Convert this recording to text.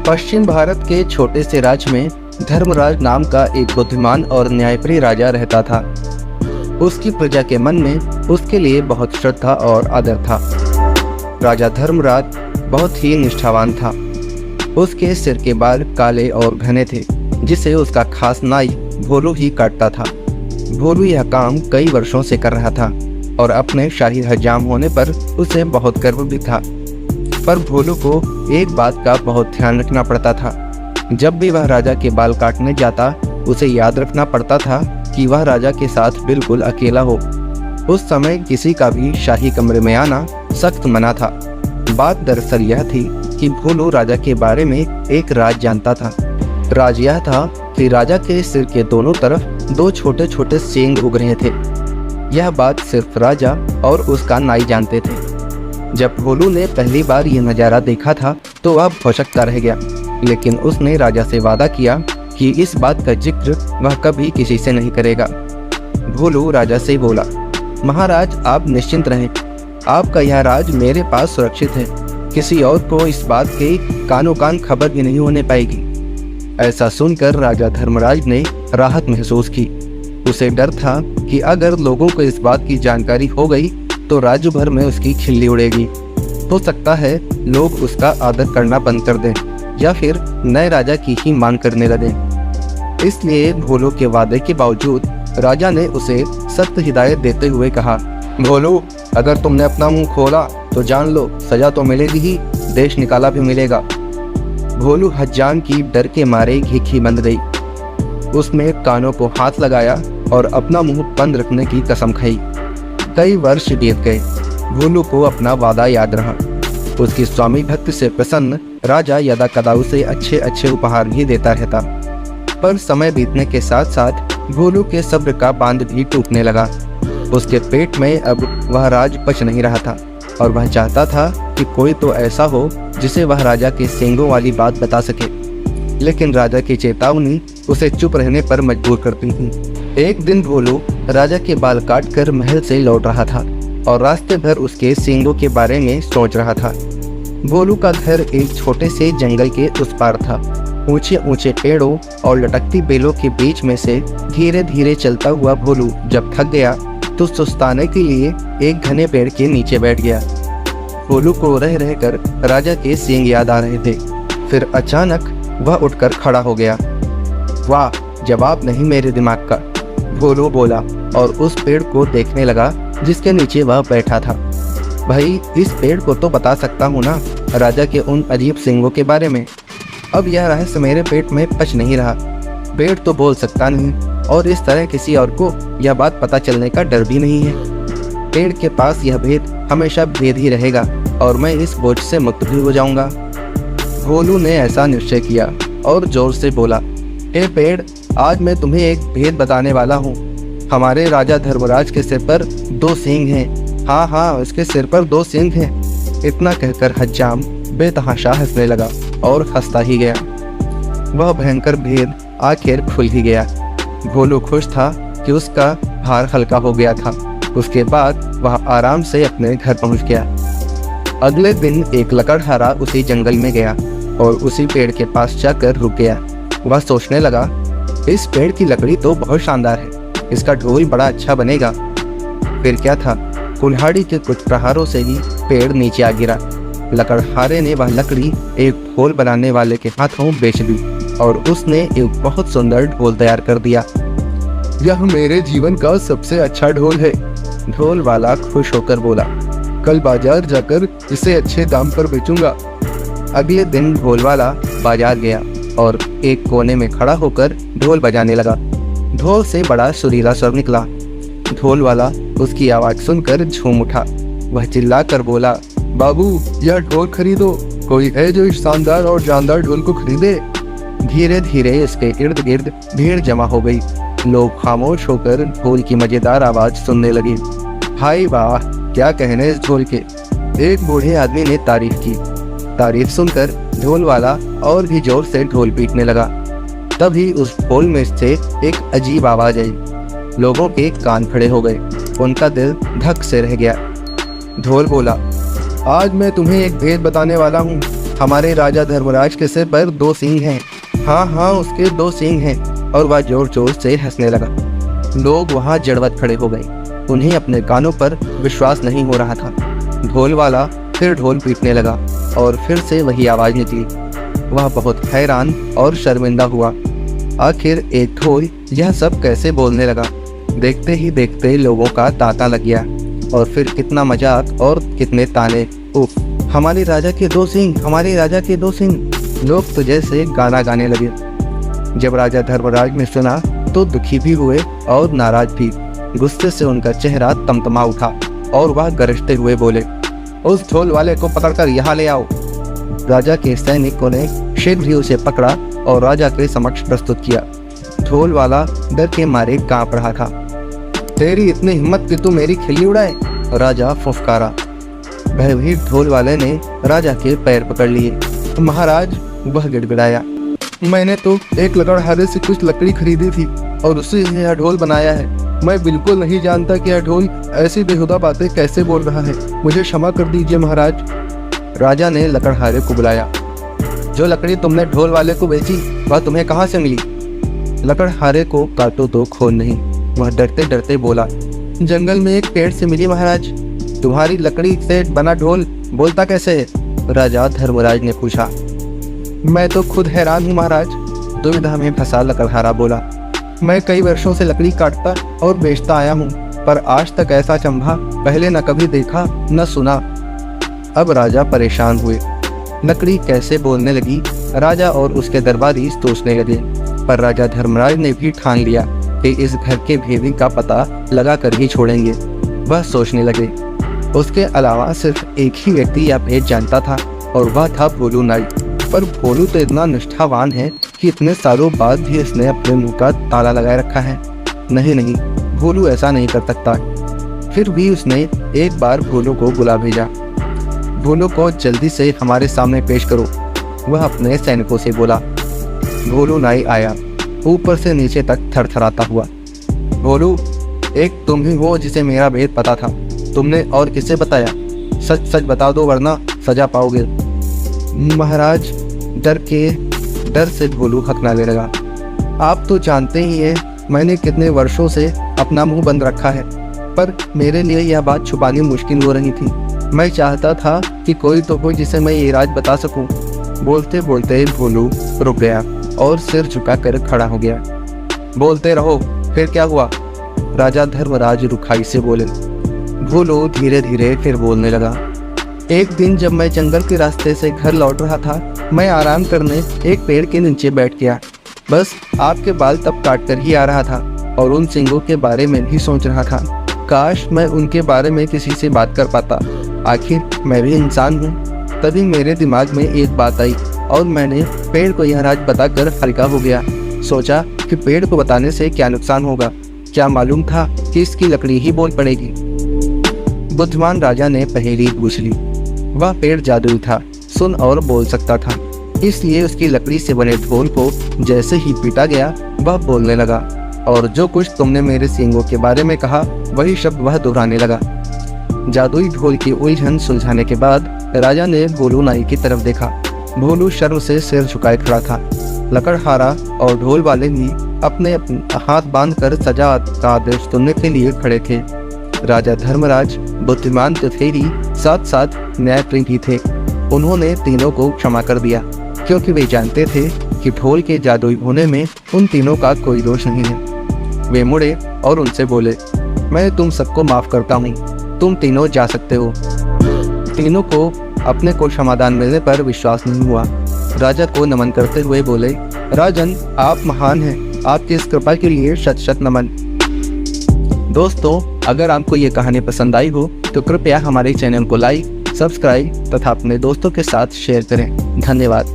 पश्चिम भारत के छोटे से राज्य में धर्मराज नाम का एक बुद्धिमान और न्यायप्रिय राजा रहता था। उसकी प्रजा के मन में उसके लिए बहुत श्रद्धा और आदर था। राजा धर्मराज बहुत ही निष्ठावान था। उसके सिर के बाल काले और घने थे, जिसे उसका खास नाई भोलू ही काटता था। भोलू यह काम कई वर्षों से कर रहा था और अपने शाही हजाम होने पर उसे बहुत गर्व भी था। पर भोलू को एक बात का बहुत ध्यान रखना पड़ता था। जब भी वह राजा के बाल काटने जाता, उसे याद रखना पड़ता था कि वह राजा के साथ बिल्कुल अकेला हो। उस समय किसी का भी शाही कमरे में आना सख्त मना था। बात दरअसल यह थी कि भोलू राजा के बारे में एक राज जानता था। राज यह था कि राजा के सिर के दोनों तरफ दो छोटे छोटे सींग उग रहे थे। यह बात सिर्फ राजा और उसका नाई जानते थे। जब भोलू ने पहली बार यह नज़ारा देखा था तो वह भौंचक्का रह गया, लेकिन उसने राजा से वादा किया कि इस बात का जिक्र वह कभी किसी से नहीं करेगा। भोलू राजा से बोला, महाराज आप निश्चिंत रहें, आपका यह राज मेरे पास सुरक्षित है। किसी और को इस बात की कानों कान खबर भी नहीं होने पाएगी। ऐसा सुनकर राजा धर्मराज ने राहत महसूस की। उसे डर था कि अगर लोगों को इस बात की जानकारी हो गई तो राज्य भर में उसकी खिल्ली उड़ेगी। हो सकता है लोग उसका आदर करना बंद कर दें या फिर नए राजा की ही मांग करने लगें। इसलिए भोलू के वादे के बावजूद राजा ने उसे सख्त हिदायत देते हुए कहा, भोलू अगर तुमने अपना मुंह खोला तो जान लो सजा तो मिलेगी ही, देश निकाला भी मिलेगा। भोलू हज्जाम की डर के मारे घीखी बंद गई। उसने कानों को हाथ लगाया और अपना मुंह बंद रखने की कसम खाई। कई वर्ष बीत गए। भोलू को अपना वादा याद रहा। उसकी स्वामी भक्ति से प्रसन्न राजा यदा कदा उसे अच्छे अच्छे उपहार भी देता रहता। पर समय बीतने के साथ साथ भोलू के सब्र का बांध भी टूटने लगा। उसके पेट में अब वह राज पच नहीं रहा था और वह चाहता था कि कोई तो ऐसा हो जिसे वह राजा के सींगों वाली बात बता सके। लेकिन राजा की चेतावनी उसे चुप रहने पर मजबूर करती थी। एक दिन भोलू राजा के बाल काटकर महल से लौट रहा था और रास्ते भर उसके सींगों के बारे में सोच रहा था। भोलू का घर एक छोटे से जंगल के उस पार था। ऊंचे ऊंचे पेड़ों और लटकती बेलों के बीच में से धीरे धीरे चलता हुआ भोलू जब थक गया तो सुस्ताने के लिए एक घने पेड़ के नीचे बैठ गया। भोलू को रह रहकर राजा के सींग याद आ रहे थे। फिर अचानक वह उठकर खड़ा हो गया। वाह, जवाब नहीं मेरे दिमाग का, भोलू बोला और उस पेड़ को देखने लगा जिसके नीचे वह बैठा था। भाई इस पेड़ को तो बता सकता हूँ ना राजा के उन अजीब सींगों के बारे में। अब यह रहस्य मेरे पेट में पच नहीं रहा। पेड़ तो बोल सकता नहीं और इस तरह किसी और को यह बात पता चलने का डर भी नहीं है। पेड़ के पास यह भेद हमेशा भेद ही रहेगा और मैं इस बोझ से मुक्त भी हो जाऊंगा। भोलू ने ऐसा निश्चय किया और जोर से बोला, हे पेड़, आज मैं तुम्हें एक भेद बताने वाला हूँ। हमारे राजा धर्मराज के सिर पर दो सींग हैं। हाँ, उसके सिर पर दो सींग हैं। इतना कहकर हज्जाम बेतहाशा हंसने लगा और हंसता ही गया। वह भयंकर भेद आखिर खुल ही गया। भोलू खुश था कि उसका भार हल्का हो गया था। उसके बाद वह आराम से अपने घर पहुंच गया। अगले दिन एक लकड़हारा उसी जंगल में गया और उसी पेड़ के पास जाकर रुक गया। वह सोचने लगा, इस पेड़ की लकड़ी तो बहुत शानदार है, इसका ढोल बड़ा अच्छा बनेगा। फिर क्या था, कुल्हाड़ी के कुछ प्रहारों से ही पेड़ नीचे आ गिरा। लकड़हारे ने वह लकड़ी एक ढोल बनाने वाले के हाथों बेच दी और उसने एक बहुत सुंदर ढोल तैयार कर दिया। यह मेरे जीवन का सबसे अच्छा ढोल है, ढोल वाला खुश होकर बोला। कल बाजार जाकर इसे अच्छे दाम पर बेचूंगा। अगले दिन ढोल वाला बाजार गया और एक कोने में खड़ा होकर ढोल बजाने लगा। ढोल से बड़ा सुरीला स्वर निकला। ढोल वाला उसकी आवाज सुनकर झूम उठा। वह चिल्लाकर बोला, बाबू यह ढोल खरीदो, कोई है जो इस शानदार और जानदार ढोल को खरीदे। धीरे धीरे इसके इर्द गिर्द भीड़ जमा हो गई। लोग खामोश होकर ढोल की मजेदार आवाज सुनने लगे। हाय वाह, क्या कहने इस ढोल के, एक बूढ़े आदमी ने तारीफ की। तारीफ सुनकर ढोल वाला और भी जोर से ढोल पीटने लगा। तभी उस ढोल में से एक अजीब आवाज आई। लोगों के कान खड़े हो गए, उनका दिल धक से रह गया। ढोल बोला, आज मैं तुम्हें एक भेद बताने वाला हूँ। हमारे राजा धर्मराज के सिर पर 2 सींग हैं। हाँ हाँ, उसके 2 सींग हैं। और वह जोर जोर से हंसने लगा। लोग वहाँ जड़वत खड़े हो गए। उन्हें अपने कानों पर विश्वास नहीं हो रहा था। ढोल वाला फिर ढोल पीटने लगा और फिर से वही आवाज़ निकली। वह बहुत हैरान और शर्मिंदा हुआ। आखिर एक ढोल यह सब कैसे बोलने लगा। देखते ही देखते लोगों का तांता लग गया। और फिर कितना मजाक और कितने ताने। उफ, हमारे राजा के 2 सींग, हमारे राजा के 2 सींग। लोग तो जैसे गाना गाने लगे। जब राजा धर्मराज ने सुना तो दुखी भी हुए और नाराज भी। गुस्से से उनका चेहरा तमतमा उठा और वह गरजते हुए बोले, उस ढोल वाले को पकड़कर यहाँ ले आओ। राजा के सैनिकों ने शीघ्र ही उसे पकड़ा और राजा के समक्ष प्रस्तुत किया। ढोल वाला डर के मारे कांप रहा था। तेरी इतनी हिम्मत कि तू मेरी खिल्ली उड़ाए, राजा फुफकारा। भयभीत ढोल वाले ने राजा के पैर पकड़ लिए। महाराज, वह गिड़गिड़ाया, मैंने तो एक लकड़हारे से कुछ लकड़ी खरीदी थी और उससे यह ढोल बनाया है। मैं बिल्कुल नहीं जानता कि यह ढोल ऐसी बेहुदा बातें कैसे बोल रहा है। मुझे क्षमा कर दीजिए महाराज। राजा ने लकड़हारे को बुलाया। जो लकड़ी तुमने ढोल वाले को बेची वह तुम्हें कहाँ से मिली? लकड़हारे को काटो तो खून नहीं। वह डरते डरते बोला, जंगल में एक पेड़ से मिली महाराज। तुम्हारी लकड़ी से बना ढोल बोलता कैसे है? राजा धर्मराज ने पूछा। मैं तो खुद हैरान हूँ महाराज, दुविधा में फंसा लकड़हारा बोला। मैं कई वर्षों से लकड़ी काटता और बेचता आया हूँ, पर आज तक ऐसा चंभा पहले न कभी देखा न सुना। अब राजा परेशान हुए। लकड़ी कैसे बोलने लगी, राजा और उसके दरबारी सोचने लगे। पर राजा धर्मराज ने भी ठान लिया कि इस घर के भेदी का पता लगा कर ही छोड़ेंगे। वह सोचने लगे। उसके अलावा सिर्फ एक ही व्यक्ति यह भेद जानता था और वह था भोलू नाई। पर भोलू तो इतना निष्ठावान है कि इतने सालों बाद भी इसने अपने मुंह का ताला लगाए रखा है। नहीं नहीं, भोलू ऐसा नहीं कर सकता। फिर भी उसने एक बार भोलू को बुला भेजा। भोलू को जल्दी से हमारे सामने पेश करो, वह अपने सैनिकों से बोला। भोलू नाई आया, ऊपर से नीचे तक थरथराता हुआ। भोलू, एक तुम ही हो जिसे मेरा भेद पता था। तुमने और किसे बताया? सच सच बता दो वरना सजा पाओगे। महाराज, डर से भोलू हकनाने लगा। आप तो जानते ही हैं मैंने कितने वर्षों से अपना मुंह बंद रखा है, पर मेरे लिए यह बात छुपानी मुश्किल हो रही थी। मैं चाहता था कि कोई तो हो जिसे मैं ये राज बता सकूं। बोलते बोलते भोलू रुक गया और सिर झुकाकर खड़ा हो गया। बोलते रहो, फिर क्या हुआ? राजा धर्मराज रुखाई से बोले। भोलू धीरे धीरे फिर बोलने लगा। एक दिन जब मैं जंगल के रास्ते से घर लौट रहा था, मैं आराम करने एक पेड़ के नीचे बैठ गया। बस आपके बाल तब काट कर ही आ रहा था और उन सींगों के बारे में भी सोच रहा था। काश मैं उनके बारे में किसी से बात कर पाता। आखिर मैं भी इंसान हूँ। तभी मेरे दिमाग में एक बात आई और मैंने पेड़ को यह राज बताकर हल्का हो गया। सोचा कि पेड़ को बताने से क्या नुकसान होगा। क्या मालूम था कि इसकी लकड़ी ही बोल पड़ेगी। बुद्धिमान राजा ने पहेली पूछ ली। वह पेड़ जादुई था, सुन और बोल सकता था, इसलिए उसकी लकड़ी से बने ढोल को जैसे ही पीटा गया वह बोलने लगा और जो कुछ तुमने मेरे सींगों के बारे में कहा वही शब्द वह दोहराने लगा। जादुई ढोल की उलझन सुलझाने के बाद राजा ने भोलू नाई की तरफ देखा। भोलू शर्म से सिर झुकाए खड़ा था। लकड़हारा और ढोल वाले भी अपने हाथ बांधकर सजा का आदेश सुनने के लिए खड़े थे। राजा धर्मराज बुद्धिमान तो थे ही, साथ साथ न्यायप्रिय भी थे। उन्होंने तीनों को क्षमा कर दिया क्योंकि वे जानते थे कि ढोल के जादुई होने में उन तीनों का कोई दोष नहीं है। वे मुड़े और उनसे बोले, मैं तुम सबको माफ करता हूँ, तुम तीनों जा सकते हो। तीनों को अपने को क्षमादान मिलने पर विश्वास नहीं हुआ। राजा को नमन करते हुए बोले, राजन, आप महान हैं, आपकी इस कृपा के लिए शत शत नमन। दोस्तों, अगर आपको ये कहानी पसंद आई हो तो कृपया हमारे चैनल को लाइक, सब्सक्राइब तथा अपने दोस्तों के साथ शेयर करें। धन्यवाद।